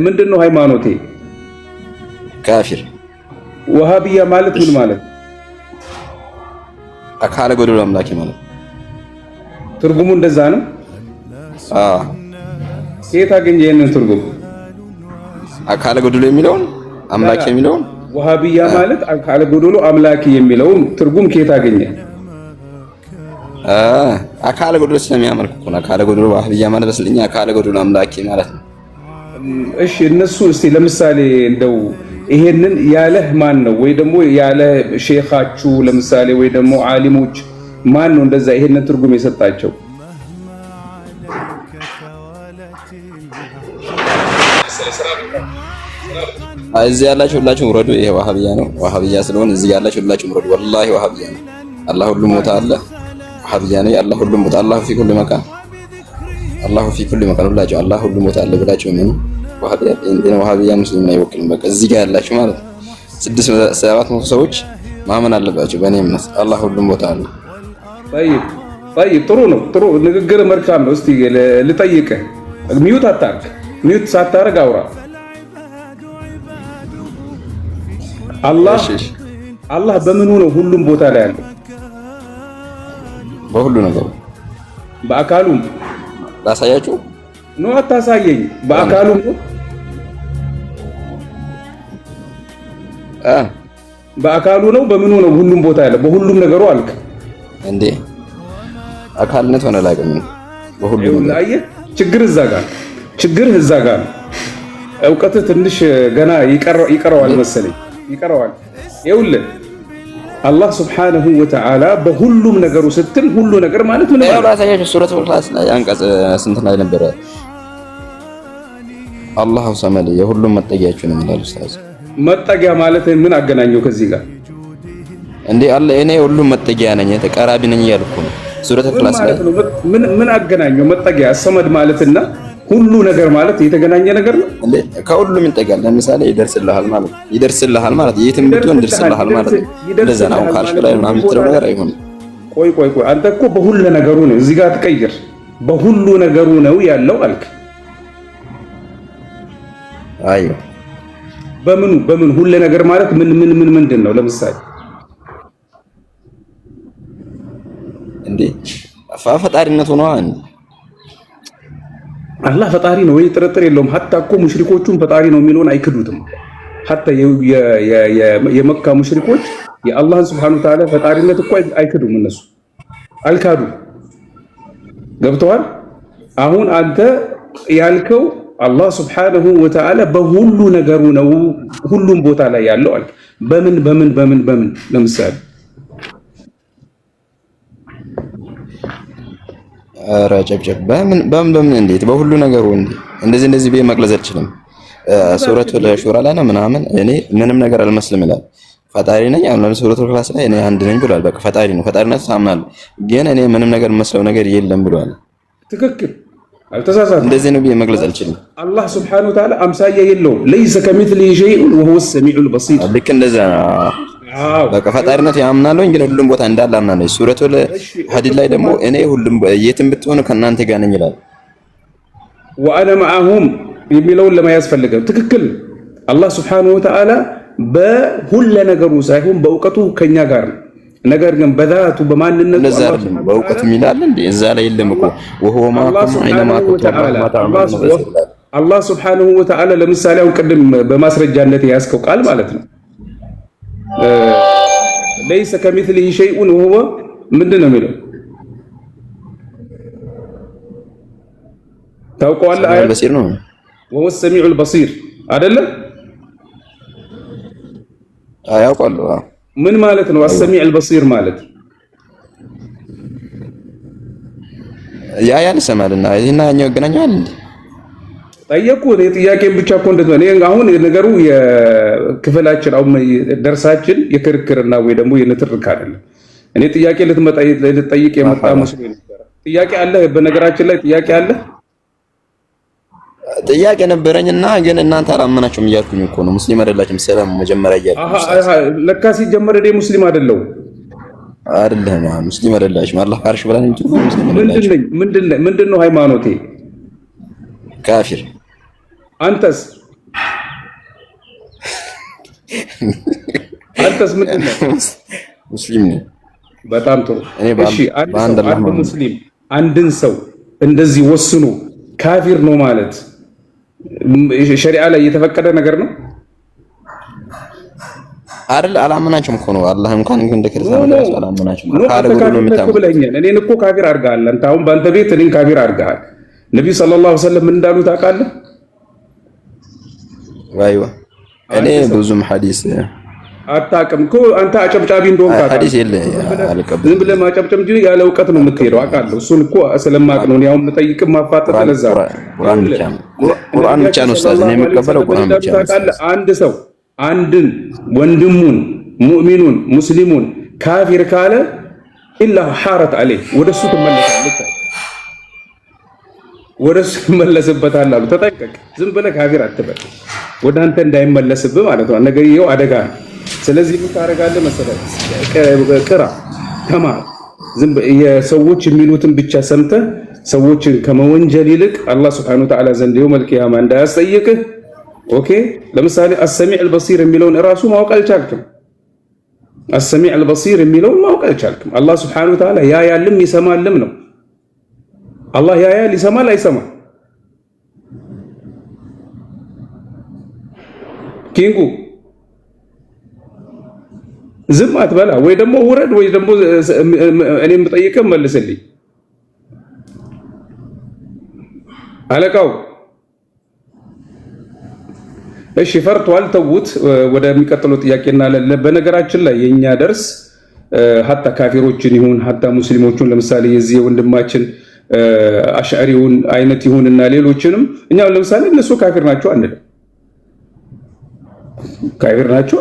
ምንድነው ሃይማኖቴ? ካፊር። ወሃቢያ ማለት ምን ማለት? አካለ ጎደሎ አምላኪ ማለት ትርጉሙ እንደዛ ነው። ከየት አገኘ ይሄንን ትርጉም? አካለ ጎደሎ የሚለውን አምላኪ የሚለውን ወሃቢያ ማለት አካለ ጎደሎ አምላኪ የሚለውን ትርጉም ከየት አገኘ? አካለ ጎደሎ ስለሚያመልክ እኮ ነው። አካለ ጎደሎ ወሃቢያ ማለት በስልኛ አካለ ጎደሎ አምላኪ ማለት ነው። እሺ እነሱ እስቲ ለምሳሌ እንደው ይሄንን ያለህ ማን ነው? ወይ ደግሞ ያለህ ሼኻችሁ ለምሳሌ ወይ ደግሞ ዓሊሞች ማን ነው እንደዛ ይሄንን ትርጉም የሰጣቸው? እዚህ ያላችሁ ሁላችሁም ውረዱ። ይሄ ወሃቢያ ነው። ወሃቢያ ስለሆነ እዚህ ያላችሁ ሁላችሁም ውረዱ። ወላሂ ወሃቢያ ነው። አላህ ሁሉም ቦታ አለ። ወሃቢያ ነው። አላህ ሁሉም ቦታ አላህ ፊ ኩል መካን አላህ ፊ ኩል መካን ሁላችሁ አላህ ሁሉም ቦታ አለ ብላችሁ ምን ወሃቢያ እንዴ ወሃቢያ ሙስሊም ነው አይወክልም። በቃ እዚህ ጋር ያላችሁ ማለት 600-700 ሰዎች ማመን አለባችሁ በእኔ እምነት አላህ ሁሉም ቦታ አለ። طيب ጥሩ ነው። ጥሩ ንግግር መልካም ነው። እስቲ ልጠይቅህ፣ ሚዩት አታርግ። ሚዩት ሳታረግ አውራ። አላህ በምኑ ነው ሁሉም ቦታ ላይ ያለው? በሁሉ ነገር። በአካሉም ላሳያችሁ ነው? አታሳየኝ። በአካሉም ነው? በአካሉ ነው? በምኑ ነው ሁሉም ቦታ ያለው? በሁሉም ነገሩ አልክ እንዴ? አካልነት ሆነ ላቀም በሁሉም ነገር። አየህ፣ ችግር እዛ ጋር ነው። እውቀትህ ትንሽ ገና ይቀረዋል መሰለኝ። ይቀረዋል። ይኸውልህ አላህ ሱብሓነሁ ወተዓላ በሁሉም ነገሩ ስትል ሁሉ ነገር ማለት ምን ማለት ነው? ራሳቸው ሱረቱል ኢኽላስ ላይ አንቀጽ ስንት ላይ ነበረ? አላሁ ሰመድ የሁሉም መጠጊያችሁ ነው ይላል ኡስታዝ። መጠጊያ ማለት ምን አገናኘው ከዚህ ጋር? እንዴ አለ እኔ ሁሉም መጠጊያ ነኝ ተቀራቢ ነኝ እያልኩ ነው። ሱረቱል ኢኽላስ ላይ ምን አገናኘው? መጠጊያ ሰመድ ማለትና ሁሉ ነገር ማለት የተገናኘ ነገር ነው እንዴ? ከሁሉም ይጠጋል። ለምሳሌ ይደርስልሃል ማለት የትም ብትሆን ይደርስልሃል ማለት እንደዛ ነው። ካልሽ ላይ ምናምን የምትለው ነገር አይሆንም። ቆይ አንተ እኮ በሁሉ ነገሩ ነው እዚህ ጋር ትቀይር። በሁሉ ነገሩ ነው ያለው አልክ። አይ በምን ሁሉ ነገር ማለት ምንድን ነው? ለምሳሌ እንዴ ፈጣሪነቱ ነው። አላህ ፈጣሪ ነው ወይ? ጥርጥር የለውም። ሀታ እኮ ሙሽሪኮቹም ፈጣሪ ነው የሚለውን አይክዱትም። ሀታ የመካ ሙሽሪኮች የአላህን ሱብሓነሁ ወተዓላ ፈጣሪነት እኮ አይክዱም። እነሱ አልካዱ። ገብተዋል። አሁን አንተ ያልከው አላህ ሱብሓነሁ ወተዓላ በሁሉ ነገሩ ነው ሁሉም ቦታ ላይ ያለው አልክ። በምን ለምሳሌ ኧረ ጨብጨብ በምን እንዴት በሁሉ ነገሩ እንደዚህ ቤት መቅለዝ አልችልም። ሱረቱል ሹራ ላይ ነው ምናምን እኔ ምንም ነገር አልመስልም ይላል። ፈጣሪ ነኝ አሁን ሱረቱል ኢኽላስ ላይ እኔ አንድ ነኝ ብሏል። በቃ ፈጣሪ ነው፣ ፈጣሪነት ታምናለህ፣ ግን እኔ ምንም ነገር መስለው ነገር የለም ብሏል። ትክክል፣ አልተሳሳተም። እንደዚህ ነው ቤት መቅለዝ አልችልም። አላህ ሱብሓነሁ ወተዓላ አምሳያ የለውም። ለይሰ ከሚስሊሂ ሸይኡን ወሁወ ሰሚዑል በሲር። ልክ እንደዛ በቃ ፈጣሪነት ያምናለሁ ግን ሁሉም ቦታ እንዳለ አምናለሁ። ሱረቱል ሐዲድ ላይ ደግሞ እኔ ሁሉም የትም ብትሆኑ ከእናንተ ጋር ነኝ ይላል። ወአነ መዐሁም የሚለውን ለመያዝ ፈልገው። ትክክል። አላህ ሱብሓነሁ ወተዓላ በሁሉ ነገሩ ሳይሆን በእውቀቱ ከኛ ጋር ነው። ነገር ግን በዛቱ በማንነቱ በእውቀቱ ይላል እንዴ? እዛ ላይ የለም እኮ ወሁወ ማዕኩም አይነማ ኩንቱም። አላህ ሱብሓነሁ ወተዓላ ለምሳሌ አሁን ቅድም በማስረጃነት የያዝከው ቃል ማለት ነው ለይሰ ከሚስሊሂ ሸይኡን ወሁወ ምንድን ነው የሚለው? ታውቀዋለህ? አያ በሲር ነው ወሁወ ሰሚዑል በሲር አይደለም? አያውቃለሁ። ምን ማለት ነው አሰሚዑል በሲር ማለት? ያ ይሰማልና ይሄና ያኛው ይገናኛል እንዴ? ጠየቁ። ጥያቄን ብቻ እኮ እንደዚህ ነው። አሁን ነገሩ የክፍላችን አሁን ደርሳችን የክርክርና ወይ ደግሞ የንትርክ አይደለም። እኔ ጥያቄ ልትጠይቅ የመጣ መስሎኝ ነበር። ጥያቄ አለ? በነገራችን ላይ ጥያቄ አለ? ጥያቄ ነበረኝና ግን እናንተ አላመናችሁም እያልኩኝ እኮ ነው። ሙስሊም አይደላችሁም ሰላም መጀመሪያ እያልኩኝ ለካ ሲጀመር እኔ ሙስሊም አይደለሁም። ሙስሊም አይደላችሁም። አላህ ካርሽ ብላኝ እንጂ ምንድነው ሃይማኖቴ? ካፊር አንተስ ምንድን ነህ? ሙስሊም ነኝ። በጣም ጥሩ። እሺ አንድ ሙስሊም አንድን ሰው እንደዚህ ወስኖ ካፊር ነው ማለት ሸሪዓ ላይ የተፈቀደ ነገር ነው አይደል? አላመናችሁም እኮ ነው። አላህ እንኳን እንደ ክርስቲያን ነው አላመናችሁም። ካለ ሁሉ ነው የምታምኑት። እኔን እኮ ካፊር አድርገሃል። አንተ አሁን በአንተ ቤት እኔን ካፊር አድርገሃል። ነብዩ ሰለላሁ ዐለይሂ ወሰለም ምን እንዳሉ ታውቃለህ? አይዋ እኔ ብዙም ሐዲስ አታውቅም እኮ አንተ አጨብጫቢ እንደሆንክ አውቃለሁ። ሐዲስ የለ አልቀበል ዝም ብለህ ማጨብጨብ እንጂ ያለ እውቀት ነው የምትሄደው አውቃለሁ። እሱን እኮ ስለማውቅ ነው እኔ አሁን የምጠይቅህ ማፋጠጥ ለዛ ቁርአን ብቻ ነው ኡስታዝ እኔ የምቀበለው ቁርአን ብቻ ነው። አንድ ሰው አንድን ወንድሙን ሙእሚኑን ሙስሊሙን ካፊር ካለ ኢላ ሐረት አለይ ወደሱ ትመለሳለች፣ ወደሱ ይመለስበታል አሉ። ተጠንቀቅ፣ ዝም ብለህ ካፊር አትበል፣ ወደ አንተ እንዳይመለስብህ ማለት ነው። ነገርየው አደጋ ነው። ስለዚህ ምን ታደርጋለህ መሰለህ? ቅራ፣ ተማር። ዝም የሰዎች የሚሉትን ብቻ ሰምተህ ሰዎችን ከመወንጀል ይልቅ አላህ ሱብሓነሁ ወተዓላ ዘንድ የውመል ቂያማ እንዳያስጠይቅህ። ኦኬ፣ ለምሳሌ አሰሚዕ አልበሲር የሚለውን እራሱ ማወቅ አልቻልክም። አሰሚዕ አልበሲር የሚለውን ማወቅ አልቻልክም። አላህ ሱብሓነሁ ወተዓላ ያያልም ይሰማልም ነው። አላህ ያያል፣ ይሰማል፣ አይሰማም? ኪንጉ ዝም አትበላ፣ ወይ ደግሞ ውረድ፣ ወይ ደግሞ እኔ የምጠይቅህ መልስልኝ። አለቃው እሺ ፈርቷል፣ ተውት። ወደሚቀጥለው ጥያቄና በነገራችን ላይ የኛ ደርስ ሀታ ካፊሮችን ይሁን ሀታ ሙስሊሞችን ለምሳሌ የዚህ ወንድማችን አሽዓሪውን አይነት ይሁንና ሌሎችንም እኛ ለምሳሌ እነሱ ካፊር ናቸው አንልም። ካፊር ናቸው